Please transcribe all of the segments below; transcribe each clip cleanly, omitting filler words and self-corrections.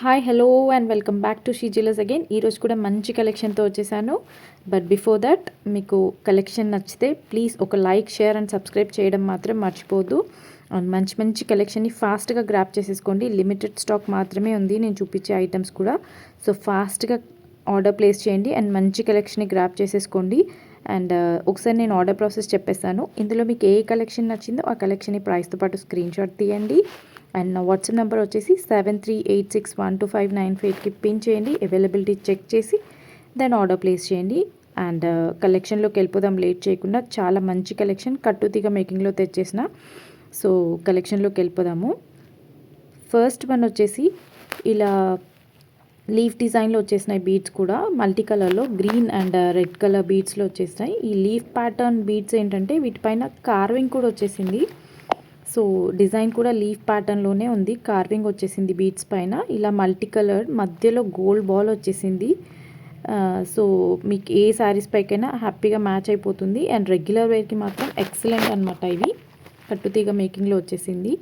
Hi hello and welcome back to she jewellers again. ఈరోజు కూడా మంచి కలెక్షన్తో వచ్చేసాను. బట్ బిఫోర్ దట్ మీకు కలెక్షన్ నచ్చితే ప్లీజ్ ఒక లైక్, షేర్ అండ్ సబ్స్క్రైబ్ చేయడం మాత్రం మర్చిపోద్దు. అండ్ మంచి మంచి కలెక్షన్ని ఫాస్ట్గా గ్రాప్ చేసేసుకోండి. లిమిటెడ్ స్టాక్ మాత్రమే ఉంది నేను చూపించే ఐటమ్స్ కూడా. సో ఫాస్ట్గా ఆర్డర్ ప్లేస్ చేయండి అండ్ మంచి కలెక్షన్ని గ్రాప్ చేసేసుకోండి. అండ్ ఒకసారి నేను ఆర్డర్ ప్రాసెస్ చెప్పేస్తాను. ఇందులో మీకు ఏ కలెక్షన్ నచ్చిందో ఆ కలెక్షన్ని ప్రైస్తో పాటు స్క్రీన్ షాట్ తీయండి. అండ్ నా వాట్సాప్ నెంబర్ వచ్చేసి 7386125958కి పిన్ చేయండి. అవైలబిలిటీ చెక్ చేసి దాన్ని ఆర్డర్ ప్లేస్ చేయండి. అండ్ కలెక్షన్లోకి వెళ్ళిపోదాం లేట్ చేయకుండా. చాలా మంచి కలెక్షన్ కట్టుతీగ మేకింగ్లో తెచ్చేసిన. సో కలెక్షన్లోకి వెళ్ళిపోదాము. ఫస్ట్ వన్ వచ్చేసి ఇలా లీఫ్ డిజైన్లో వచ్చేసినాయి బీడ్స్ కూడా మల్టీ కలర్లో గ్రీన్ అండ్ రెడ్ కలర్ బీడ్స్లో వచ్చేసినాయి. ఈ లీఫ్ ప్యాటర్న్ బీడ్స్ ఏంటంటే వీటిపైన కార్వింగ్ కూడా వచ్చేసింది. సో డిజైన్ కూడా లీఫ్ ప్యాటర్న్లోనే ఉంది. కార్వింగ్ వచ్చేసింది బీడ్స్ పైన. ఇలా మల్టీ కలర్ మధ్యలో గోల్డ్ బాల్ వచ్చేసింది. సో మీకు ఏ శారీస్ పైకైనా హ్యాపీగా మ్యాచ్ అయిపోతుంది. అండ్ రెగ్యులర్ వేర్కి మాత్రం ఎక్సలెంట్ అనమాట. ఇవి కట్టుతీగ మేకింగ్లో వచ్చేసింది.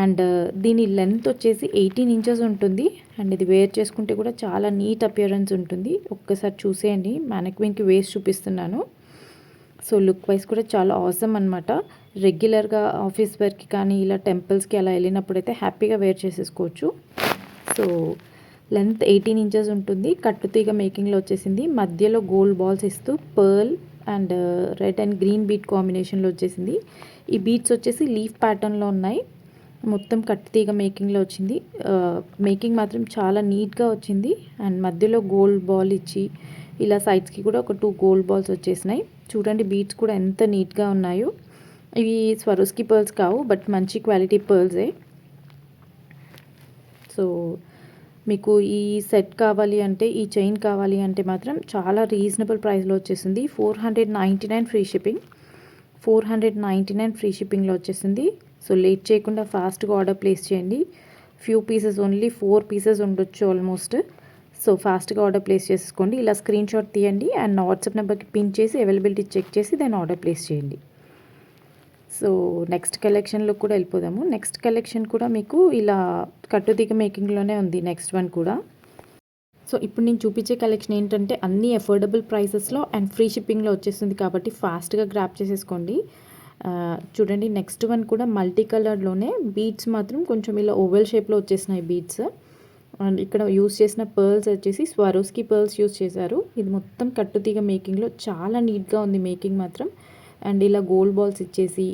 అండ్ దీని లెంత్ వచ్చేసి 18 ఇంచెస్ ఉంటుంది. అండ్ ఇది వేర్ చేసుకుంటే కూడా చాలా నీట్ అపియరెన్స్ ఉంటుంది. ఒక్కసారి చూసేయండి. మ్యానక్విన్కి వేస్ట్ చూపిస్తున్నాను. సో లుక్ వైజ్ కూడా చాలా ఆసమ్ అనమాట. రెగ్యులర్గా ఆఫీస్ వర్క్కి కానీ ఇలా టెంపుల్స్కి అలా వెళ్ళినప్పుడైతే హ్యాపీగా వేర్ చేసేసుకోవచ్చు. సో లెంత్ 18 ఇంచెస్ ఉంటుంది. కట్టుతీగ మేకింగ్లో వచ్చేసింది. మధ్యలో గోల్డ్ బాల్స్ ఇస్తూ pearl and red and green beat కాంబినేషన్లో వచ్చేసింది. ఈ బీట్స్ వచ్చేసి లీఫ్ ప్యాటర్న్లో ఉన్నాయి. మొత్తం కట్టుతీగ మేకింగ్లో వచ్చింది. మేకింగ్ మాత్రం చాలా నీట్గా వచ్చింది. అండ్ మధ్యలో గోల్డ్ బాల్ ఇచ్చి ఇలా సైడ్స్కి కూడా ఒక 2 గోల్డ్ బాల్స్ వచ్చేసినాయి. చూడండి బీట్స్ కూడా ఎంత నీట్గా ఉన్నాయో. ఇవి స్వరోస్కి పర్ల్స్ కావు, బట్ మంచి క్వాలిటీ పర్ల్సే. సో మీకు ఈ సెట్ కావాలి అంటే, ఈ చైన్ కావాలి అంటే మాత్రం చాలా రీజనబుల్ ప్రైస్లో వచ్చేసింది. 499 ఫ్రీ షిప్పింగ్. 499 ఫ్రీ షిప్పింగ్లో వచ్చేసింది. సో లేట్ చేయకుండా ఫాస్ట్గా ఆర్డర్ ప్లేస్ చేయండి. ఫ్యూ పీసెస్, ఓన్లీ 4 పీసెస్ ఉండొచ్చు ఆల్మోస్ట్. సో ఫాస్ట్గా ఆర్డర్ ప్లేస్ చేసుకోండి. ఇలా స్క్రీన్ షాట్ తీయండి అండ్ వాట్సాప్ నెంబర్కి పిన్ చేసి అవైలబిలిటీ చెక్ చేసి దాన్ని ఆర్డర్ ప్లేస్ చేయండి. సో నెక్స్ట్ కలెక్షన్లో కూడా వెళ్ళిపోదాము. నెక్స్ట్ కలెక్షన్ కూడా మీకు ఇలా కట్టుతీగ మేకింగ్లోనే ఉంది. నెక్స్ట్ వన్ కూడా. సో ఇప్పుడు నేను చూపించే కలెక్షన్ ఏంటంటే అన్నీ అఫోర్డబుల్ ప్రైసెస్లో అండ్ ఫ్రీ షిప్పింగ్లో వచ్చేస్తుంది కాబట్టి ఫాస్ట్గా గ్రాప్ చేసేసుకోండి. చూడండి నెక్స్ట్ వన్ కూడా మల్టీ కలర్లోనే బీడ్స్ మాత్రం కొంచెం ఇలా ఓవెల్ షేప్లో వచ్చేసినాయి బీడ్స్. అండ్ ఇక్కడ యూస్ చేసిన పర్ల్స్ వచ్చేసి స్వరోస్కి పర్ల్స్ యూస్ చేశారు. ఇది మొత్తం కట్టుతీగ మేకింగ్లో చాలా నీట్గా ఉంది మేకింగ్ మాత్రం. అండ్ ఇలా గోల్డ్ బాల్స్ ఇచ్చేసి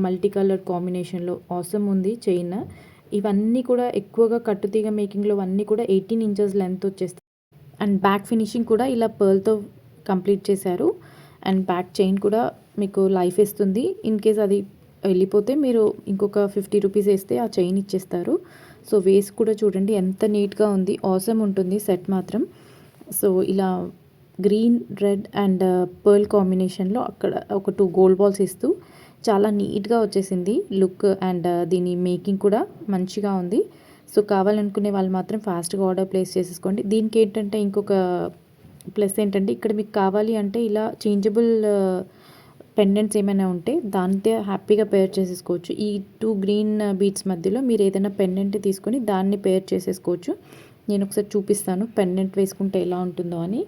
మల్టీ కలర్ కాంబినేషన్లో ఆసమ్ ఉంది చైన్. ఇవన్నీ కూడా ఎక్కువగా కట్టుతీగ మేకింగ్లో అన్నీ కూడా 18 ఇంచెస్ లెంత్ వచ్చేస్తాయి. అండ్ బ్యాక్ ఫినిషింగ్ కూడా ఇలా పర్ల్తో కంప్లీట్ చేశారు. అండ్ బ్యాక్ చైన్ కూడా మీకు లైఫ్ ఇస్తుంది. ఇన్ కేస్ అది వెళ్ళిపోతే మీరు ఇంకొక 50 రూపీస్ వేస్తే ఆ చైన్ ఇచ్చేస్తారు. సో వేస్ కూడా చూడండి ఎంత నీట్గా ఉంది. ఆసమ్ ఉంటుంది సెట్ మాత్రం. సో ఇలా గ్రీన్, రెడ్ అండ్ పర్ల్ కాంబినేషన్లో అక్కడ ఒక 2 గోల్డ్ బాల్స్ ఇస్తూ చాలా నీట్గా వచ్చేసింది లుక్. అండ్ దీని మేకింగ్ కూడా మంచిగా ఉంది. సో కావాలనుకునే వాళ్ళు మాత్రం ఫాస్ట్గా ఆర్డర్ ప్లేస్ చేసేసుకోండి. దీనికి ఏంటంటే ఇంకొక ప్లస్ ఏంటంటే ఇక్కడ మీకు కావాలి అంటే ఇలా చేంజబుల్ పెండెంట్స్ ఏమైనా ఉంటే దాంతో హ్యాపీగా పేర్ చేసేసుకోవచ్చు. ఈ 2 గ్రీన్ బీడ్స్ మధ్యలో మీరు ఏదైనా పెండెంట్ తీసుకొని దాన్ని పేర్ చేసేసుకోవచ్చు. నేను ఒకసారి చూపిస్తాను పెండెంట్ వేసుకుంటే ఎలా ఉంటుందో అని.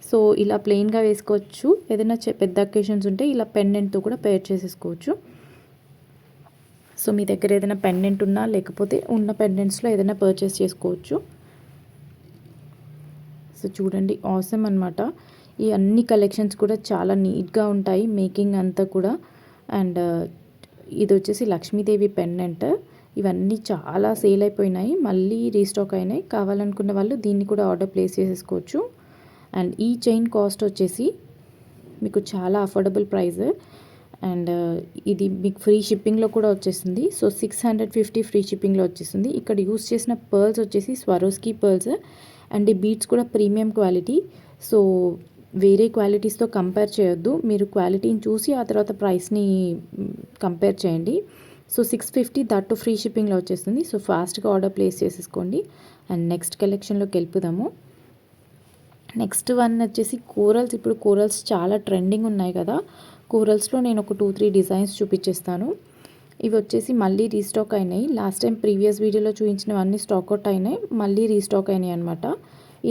సో ఇలా ప్లెయిన్గా వేసుకోవచ్చు. ఏదైనా పెద్ద అకేషన్స్ ఉంటే ఇలా పెండెంట్తో కూడా పేర్ చేసేసుకోవచ్చు. సో మీ దగ్గర ఏదైనా పెండెంట్ ఉన్నా లేకపోతే ఉన్న పెండెంట్స్లో ఏదైనా పర్చేస్ చేసుకోవచ్చు. సో చూడండి ఆసమ్ అనమాట. ఈ అన్ని కలెక్షన్స్ కూడా చాలా నీట్గా ఉంటాయి మేకింగ్ అంతా కూడా. అండ్ ఇది వచ్చేసి లక్ష్మీదేవి పెండెంట్. ఇవన్నీ చాలా సేల్ అయిపోయినాయి, మళ్ళీ రీస్టాక్ అయినాయి. కావాలనుకున్న వాళ్ళు దీన్ని కూడా ఆర్డర్ ప్లేస్ చేసేసుకోవచ్చు. అండ్ ఈ చైన్ కాస్ట్ వచ్చేసి మీకు చాలా అఫోర్డబుల్ ప్రైస్. అండ్ ఇది మీకు ఫ్రీ షిప్పింగ్లో కూడా వచ్చేస్తుంది. సో 650 ఫ్రీ షిప్పింగ్లో వచ్చేస్తుంది. ఇక్కడ యూస్ చేసిన పర్ల్స్ వచ్చేసి స్వరోస్కి పర్ల్స్. అండ్ ఈ బీడ్స్ కూడా ప్రీమియం క్వాలిటీ. సో వేరే క్వాలిటీస్తో కంపేర్ చేయొద్దు. మీరు క్వాలిటీని చూసి ఆ తర్వాత ప్రైస్ని కంపేర్ చేయండి. సో 650 దట్టు ఫ్రీ షిప్పింగ్లో వచ్చేస్తుంది. సో ఫాస్ట్గా ఆర్డర్ ప్లేస్ చేసేసుకోండి. అండ్ నెక్స్ట్ కలెక్షన్లోకి వెళ్ళిపోదాము. నెక్స్ట్ వన్ వచ్చేసి కోరల్స్. ఇప్పుడు కోరల్స్ చాలా ట్రెండింగ్ ఉన్నాయి కదా. కోరల్స్లో నేను ఒక 2-3 డిజైన్స్ చూపించేస్తాను. ఇవి వచ్చేసి మళ్ళీ రీస్టాక్ అయినాయి. లాస్ట్ టైం ప్రీవియస్ వీడియోలో చూపించినవన్నీ స్టాక్ అవుట్ అయినాయి, మళ్ళీ రీస్టాక్ అయినాయి అనమాట.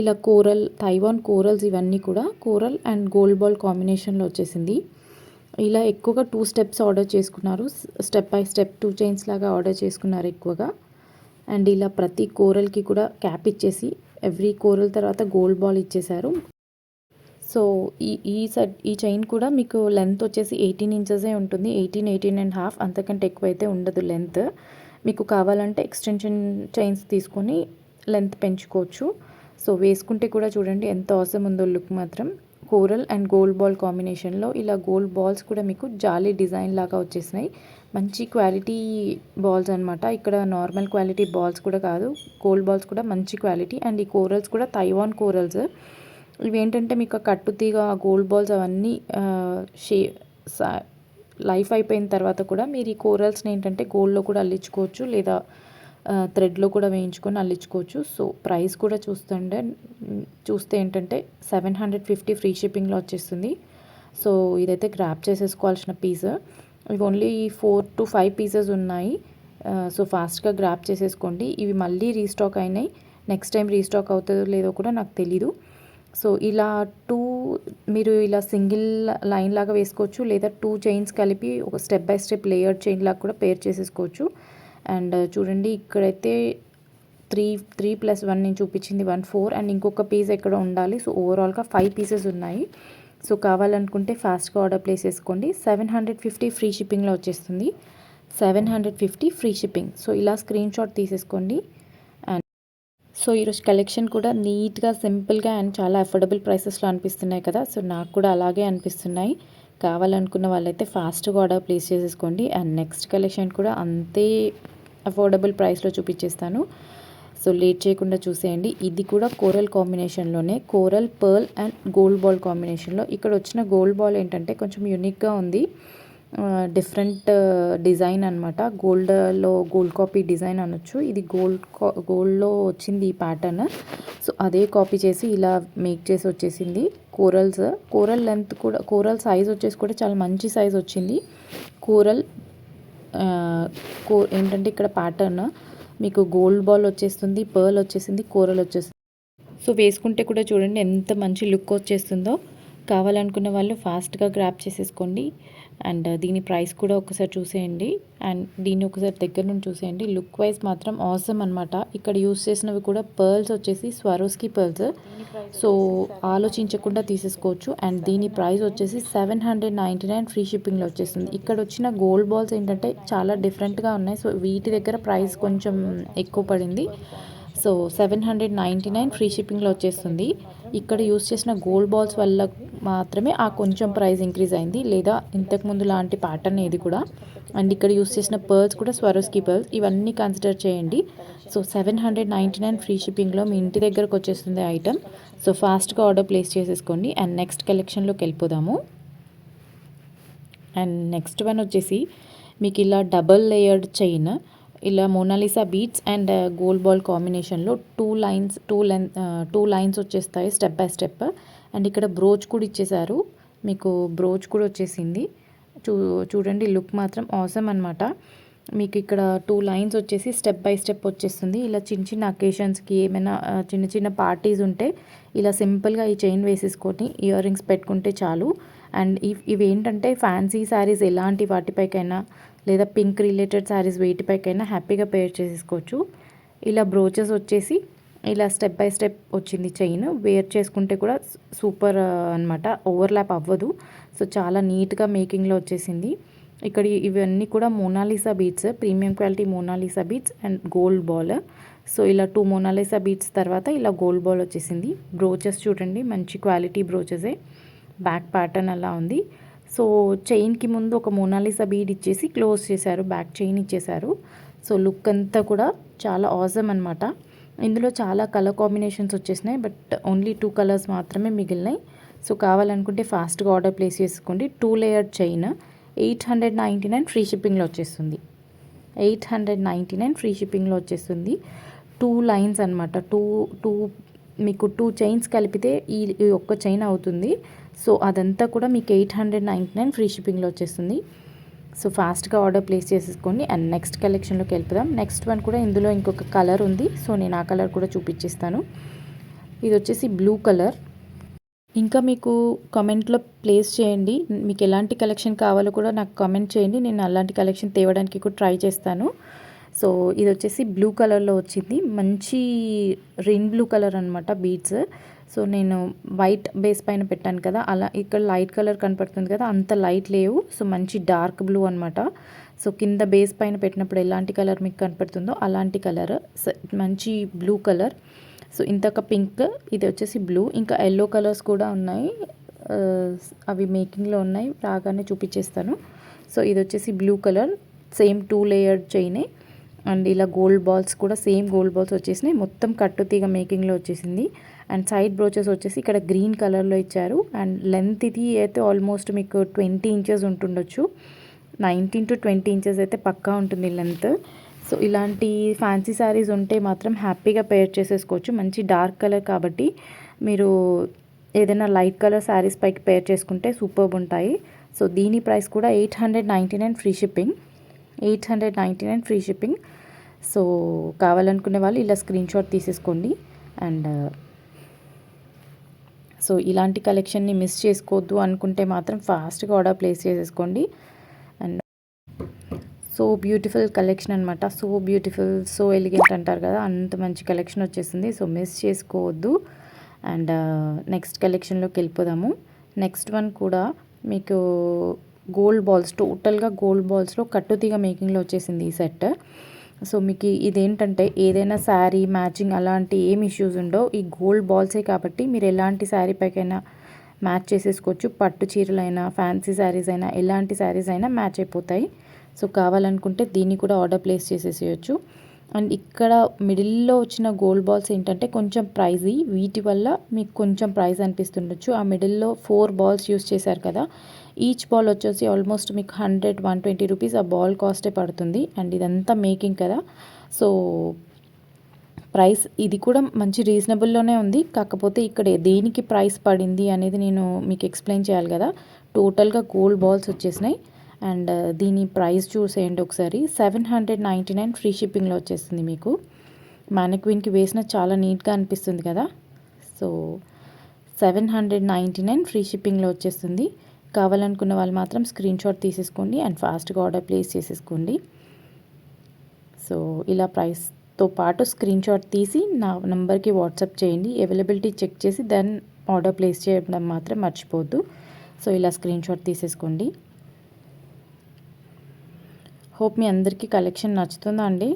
ఇలా కోరల్, తైవాన్ కోరల్స్ ఇవన్నీ కూడా కోరల్ అండ్ గోల్డ్ బాల్ కాంబినేషన్లో వచ్చేసింది. ఇలా ఎక్కువగా 2 స్టెప్స్ ఆర్డర్ చేసుకున్నారు. స్టెప్ బై స్టెప్ 2 చైన్స్ లాగా ఆర్డర్ చేసుకున్నారు ఎక్కువగా. అండ్ ఇలా ప్రతి కోరల్కి కూడా క్యాప్ ఇచ్చేసి ఎవ్రీ కోరల్ తర్వాత గోల్డ్ బాల్ ఇచ్చేశారు. సో ఈ చైన్ కూడా మీకు లెంత్ వచ్చేసి 18 ఇంచెసే ఉంటుంది. 18.5 అంతకంటే ఎక్కువైతే ఉండదు లెంత్. మీకు కావాలంటే ఎక్స్టెన్షన్ చైన్స్ తీసుకొని లెంత్ పెంచుకోవచ్చు. సో వేసుకుంటే కూడా చూడండి ఎంత అవసరం ఉందో లుక్ మాత్రం. కోరల్ అండ్ గోల్డ్ బాల్ కాంబినేషన్లో ఇలా గోల్డ్ బాల్స్ కూడా మీకు జాలీ డిజైన్ లాగా వచ్చేసినాయి. మంచి క్వాలిటీ బాల్స్ అనమాట. ఇక్కడ నార్మల్ క్వాలిటీ బాల్స్ కూడా కాదు, గోల్డ్ బాల్స్ కూడా మంచి క్వాలిటీ. అండ్ ఈ కోరల్స్ కూడా తైవాన్ కోరల్స్. ఇవేంటంటే మీకు కట్టుతీగ గోల్డ్ బాల్స్ అవన్నీ లైఫ్ అయిపోయిన తర్వాత కూడా మీరు ఈ కోరల్స్ని ఏంటంటే గోల్డ్లో కూడా అల్లించుకోవచ్చు, లేదా థ్రెడ్లో కూడా వేయించుకొని అల్లించుకోవచ్చు. సో ప్రైస్ కూడా చూస్తే ఏంటంటే 750 ఫ్రీ షిప్పింగ్లో వచ్చేస్తుంది. సో ఇదైతే గ్రాప్ చేసేసుకోవాల్సిన పీస్. ఇవి ఓన్లీ 4 to 5 పీసెస్ ఉన్నాయి. సో ఫాస్ట్గా గ్రాప్ చేసేసుకోండి. ఇవి మళ్ళీ రీస్టాక్ అయినాయి. నెక్స్ట్ టైం రీస్టాక్ అవుతుందో లేదో కూడా నాకు తెలీదు. సో ఇలా మీరు ఇలా సింగిల్ లైన్ లాగా వేసుకోవచ్చు, లేదా 2 చైన్స్ కలిపి ఒక step by step layered chain లాగా కూడా పేర్ చేసేసుకోవచ్చు. అండ్ చూడండి ఇక్కడైతే 3+1 నేను చూపించింది 4 అండ్ ఇంకొక పీస్ ఎక్కడ ఉండాలి. సో ఓవరాల్గా 5 పీసెస్ ఉన్నాయి. సో కావాలనుకుంటే ఫాస్ట్గా ఆర్డర్ ప్లేస్ చేసుకోండి. 750 ఫ్రీ షిప్పింగ్లో వచ్చేస్తుంది. 750 ఫ్రీ షిప్పింగ్. సో ఇలా స్క్రీన్ షాట్ తీసేసుకోండి. సో ఈరోజు కలెక్షన్ కూడా నీట్గా, సింపుల్గా అండ్ చాలా అఫోర్డబుల్ ప్రైసెస్లో అనిపిస్తున్నాయి కదా. సో నాకు కూడా అలాగే అనిపిస్తున్నాయి. కావాలనుకున్న వాళ్ళైతే ఫాస్ట్గా ఆర్డర్ ప్లేస్ చేసేసుకోండి. అండ్ నెక్స్ట్ కలెక్షన్ కూడా అంతే అఫోర్డబుల్ ప్రైస్లో చూపించేస్తాను. సో లేట్ చేయకుండా చూసేయండి. ఇది కూడా కోరల్ కాంబినేషన్లోనే, coral, pearl and gold ball కాంబినేషన్లో. ఇక్కడ వచ్చిన గోల్డ్ బాల్ ఏంటంటే కొంచెం యూనిక్గా ఉంది. డిఫరెంట్ డిజైన్ అనమాట. గోల్డ్ కాపీ డిజైన్ అనొచ్చు. ఇది గోల్డ్లో వచ్చింది ఈ ప్యాటర్న్. సో అదే కాపీ చేసి ఇలా మేక్ చేసి వచ్చేసింది. కోరల్ లెంత్ కూడా, కోరల్ సైజ్ వచ్చేసి కూడా చాలా మంచి సైజ్ వచ్చింది. ఏంటంటే ఇక్కడ ప్యాటర్న్ మీకు గోల్డ్ బాల్ వచ్చేస్తుంది, పర్ల్ వచ్చేసింది, కోరల్ వచ్చేస్తుంది. సో వేసుకుంటే కూడా చూడండి ఎంత మంచి లుక్ వచ్చేస్తుందో. కావాలనుకున్న వాళ్ళు ఫాస్ట్గా గ్రాప్ చేసేసుకోండి. అండ్ దీని ప్రైస్ కూడా ఒకసారి చూసేయండి. అండ్ దీన్ని ఒకసారి దగ్గర నుండి చూసేయండి. లుక్ వైజ్ మాత్రం ఆసమ్ అనమాట. ఇక్కడ యూస్ చేసినవి కూడా పర్ల్స్ వచ్చేసి స్వరోస్కి పర్ల్స్. సో ఆలోచించకుండా తీసేసుకోవచ్చు. అండ్ దీని ప్రైస్ వచ్చేసి 799 ఫ్రీ షిప్పింగ్లో వచ్చేస్తుంది. ఇక్కడ వచ్చిన గోల్డ్ బాల్స్ ఏంటంటే చాలా డిఫరెంట్గా ఉన్నాయి. సో వీటి దగ్గర ప్రైస్ కొంచెం ఎక్కువ పడింది. సో 799 ఫ్రీ షిప్పింగ్లో వచ్చేస్తుంది. ఇక్కడ యూస్ చేసిన గోల్డ్ బాల్స్ వల్ల మాత్రమే ఆ కొంచెం ప్రైస్ ఇంక్రీజ్ అయింది, లేదా ఇంతకుముందు లాంటి ప్యాటర్న్ ఏది కూడా. అండ్ ఇక్కడ యూస్ చేసిన పర్ల్స్ కూడా స్వరోస్కి పర్ల్స్. ఇవన్నీ కన్సిడర్ చేయండి. సో 799 ఫ్రీ షిప్పింగ్లో మీ ఇంటి దగ్గరకు వచ్చేస్తుంది ఐటమ్. సో ఫాస్ట్గా ఆర్డర్ ప్లేస్ చేసేసుకోండి. అండ్ నెక్స్ట్ కలెక్షన్లోకి వెళ్ళిపోదాము. అండ్ నెక్స్ట్ వన్ వచ్చేసి మీకు ఇలా డబల్ లేయర్డ్ చైన్, ఇలా Monalisa beads and gold ball కాంబినేషన్లో 2 లైన్స్ వచ్చేస్తాయి స్టెప్ బై స్టెప్. అండ్ ఇక్కడ బ్రోచ్ కూడా ఇచ్చేసారు. మీకు బ్రోచ్ కూడా వచ్చేసింది. చూడండి లుక్ మాత్రం ఆసమ్ అనమాట. మీకు ఇక్కడ 2 లైన్స్ వచ్చేసి స్టెప్ బై స్టెప్ వచ్చేస్తుంది. ఇలా చిన్న చిన్న అకేషన్స్కి, ఏమైనా చిన్న చిన్న పార్టీస్ ఉంటే ఇలా సింపుల్గా ఈ చైన్ వేసేసుకొని ఇయర్ రింగ్స్ పెట్టుకుంటే చాలు. అండ్ ఇవి ఏంటంటే ఫ్యాన్సీ శారీస్ ఎలాంటి వాటిపైకైనా, లేదా పింక్ రిలేటెడ్ శారీస్ వేటిపైకైనా హ్యాపీగా పేర్ చేసేసుకోవచ్చు. ఇలా బ్రోచెస్ వచ్చేసి ఇలా స్టెప్ బై స్టెప్ వచ్చింది చైన్. వేర్ చేసుకుంటే కూడా సూపర్ అనమాట, ఓవర్లాప్ అవ్వదు. సో చాలా నీట్గా మేకింగ్లో వచ్చేసింది. ఇక్కడ ఇవన్నీ కూడా Monalisa beads, premium quality Monalisa beads and gold ball. So ఇలా 2 మోనాలిసా బీట్స్ తర్వాత ఇలా గోల్డ్ బాల్ వచ్చేసింది. బ్రోచెస్ చూడండి మంచి క్వాలిటీ బ్రోచెసే. బ్యాక్ ప్యాటర్న్ అలా ఉంది. సో చైన్కి ముందు ఒక మోనాలిసా బీడ్ ఇచ్చేసి క్లోజ్ చేశారు, బ్యాక్ చైన్ ఇచ్చేశారు. సో లుక్ అంతా కూడా చాలా ఆసమ్ అనమాట. ఇందులో చాలా కలర్ కాంబినేషన్స్ వచ్చేసినాయి, బట్ ఓన్లీ 2 కలర్స్ మాత్రమే మిగిలినాయి. సో కావాలనుకుంటే ఫాస్ట్గా ఆర్డర్ ప్లేస్ చేసుకోండి. 2 లేయర్ చైన్ 899 ఫ్రీ షిప్పింగ్లో వచ్చేస్తుంది. 899 ఫ్రీ షిప్పింగ్లో వచ్చేస్తుంది. 2 లైన్స్ అనమాట. మీకు 2 చైన్స్ కలిపితే ఈ ఒక్క చైన్ అవుతుంది. సో అదంతా కూడా మీకు 899 ఫ్రీ షిప్పింగ్లో వచ్చేస్తుంది. సో ఫాస్ట్గా ఆర్డర్ ప్లేస్ చేసేసుకోండి. అండ్ నెక్స్ట్ కలెక్షన్లోకి వెళ్ళిపోదాం. నెక్స్ట్ వన్ కూడా ఇందులో ఇంకొక కలర్ ఉంది. సో నేను ఆ కలర్ కూడా చూపించేస్తాను. ఇది వచ్చేసి బ్లూ కలర్. ఇంకా మీకు కామెంట్లో ప్లేస్ చేయండి, మీకు ఎలాంటి కలెక్షన్ కావాలో కూడా నాకు కామెంట్ చేయండి. నేను అలాంటి కలెక్షన్ తేవడానికి కూడా ట్రై చేస్తాను. సో ఇది వచ్చేసి బ్లూ కలర్లో వచ్చింది. మంచి రెయిన్ బ్లూ కలర్ అనమాట బీడ్స్. సో నేను వైట్ బేస్ పైన పెట్టాను కదా, అలా ఇక్కడ లైట్ కలర్ కనపడుతుంది కదా, అంత లైట్ లేవు. సో మంచి డార్క్ బ్లూ అనమాట. సో కింద బేస్ పైన పెట్టినప్పుడు ఎలాంటి కలర్ మీకు కనపడుతుందో అలాంటి కలర్, మంచి బ్లూ కలర్. సో ఇంతక పింక్, ఇది వచ్చేసి బ్లూ, ఇంకా ఎల్లో కలర్స్ కూడా ఉన్నాయి. అవి మేకింగ్లో ఉన్నాయి, రాగానే చూపించేస్తాను. సో ఇది వచ్చేసి బ్లూ కలర్, సేమ్ 2 లేయర్డ్ చైనే. అండ్ ఇలా గోల్డ్ బాల్స్ కూడా సేమ్ గోల్డ్ బాల్స్ వచ్చేసినాయి. మొత్తం కట్టుతీగ మేకింగ్లో వచ్చేసింది. అండ్ సైడ్ బ్రోచెస్ వచ్చేసి ఇక్కడ గ్రీన్ కలర్లో ఇచ్చారు. అండ్ లెంత్ ఇది అయితే ఆల్మోస్ట్ మీకు 20 ఇంచెస్ ఉంటుండొచ్చు. 19 to 20 ఇంచెస్ అయితే పక్కా ఉంటుంది లెంత్. సో ఇలాంటి ఫ్యాన్సీ శారీస్ ఉంటే మాత్రం హ్యాపీగా పేర్ చేసేసుకోవచ్చు. మంచి డార్క్ కలర్ కాబట్టి మీరు ఏదైనా లైట్ కలర్ శారీస్ పైకి పేర్ చేసుకుంటే సూపర్బ్ ఉంటాయి. సో దీని ప్రైస్ కూడా 899 free shipping. 899 free shipping. So కావాలనుకునే వాళ్ళు ఇలా స్క్రీన్ షాట్ తీసేసుకోండి. అండ్ సో ఇలాంటి కలెక్షన్ని మిస్ చేసుకోవద్దు అనుకుంటే మాత్రం ఫాస్ట్గా ఆర్డర్ ప్లేస్ చేసేసుకోండి. అండ్ సో బ్యూటిఫుల్ కలెక్షన్ అనమాట. సో బ్యూటిఫుల్, సో ఎలిగెంట్ అంటారు కదా, అంత మంచి కలెక్షన్ వచ్చేసింది. సో మిస్ చేసుకోవద్దు. అండ్ నెక్స్ట్ కలెక్షన్లోకి వెళ్ళిపోదాము. నెక్స్ట్ వన్ కూడా మీకు గోల్డ్ బాల్స్, టోటల్గా గోల్డ్ బాల్స్లో కట్టుతీగ మేకింగ్లో వచ్చేసింది ఈ సెట్. సో మీకు ఇదేంటంటే ఏదైనా శారీ మ్యాచింగ్ అలాంటి ఏం ఇష్యూస్ ఉండవు. ఈ గోల్డ్ బాల్సే కాబట్టి మీరు ఎలాంటి శారీ పైకైనా మ్యాచ్ చేసేసుకోవచ్చు. పట్టు చీరలైనా, ఫ్యాన్సీ శారీస్ అయినా, ఎలాంటి శారీస్ అయినా మ్యాచ్ అయిపోతాయి. సో కావాలనుకుంటే దీన్ని కూడా ఆర్డర్ ప్లేస్ చేసేసేయచ్చు. అండ్ ఇక్కడ మిడిల్లో వచ్చిన గోల్డ్ బాల్స్ ఏంటంటే కొంచెం ప్రైజీ, వీటి వల్ల మీకు కొంచెం ప్రైస్ అనిపిస్తుండొచ్చు. ఆ మిడిల్లో 4 బాల్స్ యూస్ చేశారు కదా, ఈచ్ బాల్ వచ్చేసి ఆల్మోస్ట్ మీకు 100-120 రూపీస్ ఆ బాల్ కాస్టే పడుతుంది. అండ్ ఇదంతా మేకింగ్ కదా, సో ప్రైస్ ఇది కూడా మంచి రీజనబుల్లోనే ఉంది. కాకపోతే ఇక్కడ దేనికి ప్రైస్ పడింది అనేది నేను మీకు ఎక్స్ప్లెయిన్ చేయాలి కదా. టోటల్గా గోల్డ్ బాల్స్ వచ్చేసినాయి. అండ్ దీని ప్రైస్ చూసేయండి ఒకసారి. 799 ఫ్రీ షిప్పింగ్లో వచ్చేస్తుంది మీకు. మ్యానిక్విన్కి వేసిన చాలా నీట్గా అనిపిస్తుంది కదా. సో 799 ఫ్రీ షిప్పింగ్లో వచ్చేస్తుంది. కావాలనుకున్న వాళ్ళు మాత్రం స్క్రీన్ షాట్ తీసేసుకోండి అండ్ ఫాస్ట్గా ఆర్డర్ ప్లేస్ చేసేసుకోండి. సో ఇలా ప్రైస్తో పాటు స్క్రీన్ షాట్ తీసి నా నెంబర్కి వాట్సాప్ చేయండి. అవైలబిలిటీ చెక్ చేసి దెన్ ఆర్డర్ ప్లేస్ చేయడం మాత్రం మర్చిపోవద్దు. సో ఇలా స్క్రీన్ షాట్ తీసేసుకోండి. హోప్ మీ అందరికీ కలెక్షన్ నచ్చుతుందా అండి?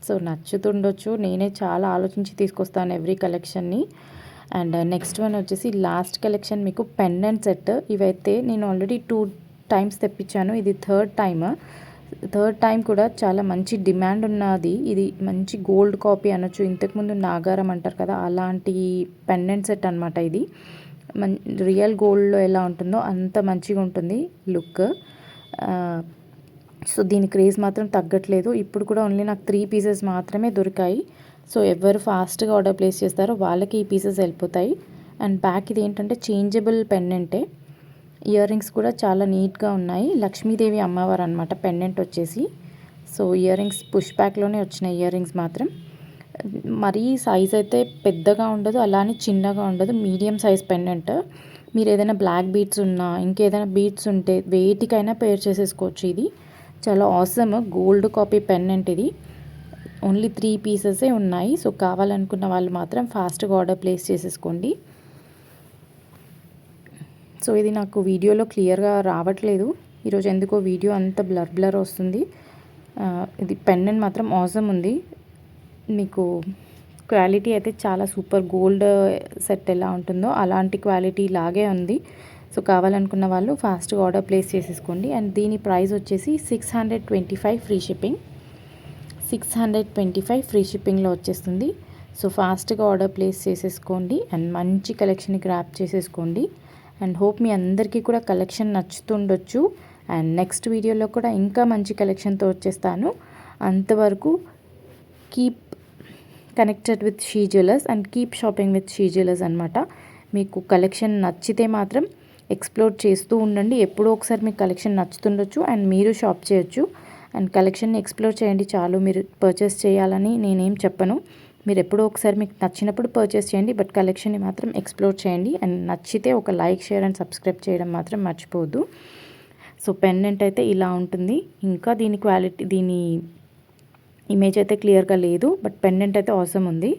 సో నచ్చుతుండొచ్చు, నేనే చాలా ఆలోచించి తీసుకొస్తాను ఎవ్రీ కలెక్షన్ని. అండ్ నెక్స్ట్ వన్ వచ్చేసి లాస్ట్ కలెక్షన్ మీకు పెండెంట్ సెట్. ఇవైతే నేను ఆల్రెడీ 2 times తెప్పించాను, ఇది థర్డ్ టైం కూడా చాలా మంచి డిమాండ్ ఉన్నది. ఇది మంచి గోల్డ్ కాపీ అనొచ్చు. ఇంతకుముందు నాగారం అంటారు కదా, అలాంటి పెండెంట్ సెట్ అనమాట ఇది. రియల్ గోల్డ్లో ఎలా ఉంటుందో అంత మంచిగా ఉంటుంది లుక్. సో దీని క్రేజ్ మాత్రం తగ్గట్లేదు. ఇప్పుడు కూడా ఓన్లీ నాకు 3 పీసెస్ మాత్రమే దొరికాయి. సో ఎవరు ఫాస్ట్గా ఆర్డర్ ప్లేస్ చేస్తారో వాళ్ళకి ఈ పీసెస్ వెళ్ళిపోతాయి. అండ్ బ్యాక్ ఇది ఏంటంటే చేంజబుల్ పెండెంటే. ఇయర్ రింగ్స్ కూడా చాలా నీట్గా ఉన్నాయి. లక్ష్మీదేవి అమ్మవారు అనమాట పెండెంట్ వచ్చేసి. సో ఇయర్ రింగ్స్ పుష్ బ్యాక్లోనే వచ్చినాయి ఇయర్ రింగ్స్ మాత్రం. మరీ సైజ్ అయితే పెద్దగా ఉండదు, అలానే చిన్నగా ఉండదు, మీడియం సైజ్ పెండెంట్. మీరు ఏదైనా బ్లాక్ బీడ్స్ ఉన్నా, ఇంకేదైనా బీడ్స్ ఉంటే వేటికైనా పేర్ చేసేసుకోవచ్చు. ఇది చాలా ఆసమ్ గోల్డ్ కాపీ పెండెంట్ ఇది. ఓన్లీ 3 పీసెసే ఉన్నాయి. సో కావాలనుకున్న వాళ్ళు మాత్రం ఫాస్ట్గా ఆర్డర్ ప్లేస్ చేసేసుకోండి. సో ఇది నాకు వీడియోలో క్లియర్గా రావట్లేదు ఈరోజు, ఎందుకో వీడియో అంత బ్లర్ వస్తుంది. ఇది పెండెంట్ మాత్రం ఆసమ్ ఉంది. మీకు క్వాలిటీ అయితే చాలా సూపర్, గోల్డ్ సెట్ ఎలా ఉంటుందో అలాంటి క్వాలిటీ లాగే ఉంది. సో కావాలనుకున్న వాళ్ళు ఫాస్ట్గా ఆర్డర్ ప్లేస్ చేసేసుకోండి. అండ్ దీని ప్రైస్ వచ్చేసి 625 ఫ్రీ షిప్పింగ్. 625 ఫ్రీ షిప్పింగ్లో వచ్చేస్తుంది. సో ఫాస్ట్గా ఆర్డర్ ప్లేస్ చేసేసుకోండి అండ్ మంచి కలెక్షన్ గ్రాప్ చేసేసుకోండి. అండ్ హోప్ మీ అందరికీ కూడా కలెక్షన్ నచ్చుతుండొచ్చు. అండ్ నెక్స్ట్ వీడియోలో కూడా ఇంకా మంచి కలెక్షన్తో వచ్చేస్తాను. అంతవరకు keep connected with she jewellers and keep shopping with she jewellers అనమాట. మీకు కలెక్షన్ నచ్చితే మాత్రం ఎక్స్ప్లోర్ చేస్తూ ఉండండి. ఎప్పుడో ఒకసారి మీకు కలెక్షన్ నచ్చుతుండొచ్చు అండ్ మీరు షాప్ చేయొచ్చు. అండ్ కలెక్షన్ని ఎక్స్ప్లోర్ చేయండి చాలు. మీరు పర్చేస్ చేయాలని నేనేం చెప్పను. మీరు ఎప్పుడో ఒకసారి మీకు నచ్చినప్పుడు పర్చేస్ చేయండి. బట్ కలెక్షన్ని మాత్రం ఎక్స్ప్లోర్ చేయండి. అండ్ నచ్చితే ఒక లైక్, షేర్ అండ్ సబ్స్క్రైబ్ చేయడం మాత్రం మర్చిపోవద్దు. సో పెండెంట్ అయితే ఇలా ఉంటుంది. ఇంకా దీని ఇమేజ్ అయితే క్లియర్గా లేదు, బట్ పెండెంట్ అయితే అవసరం ఉంది.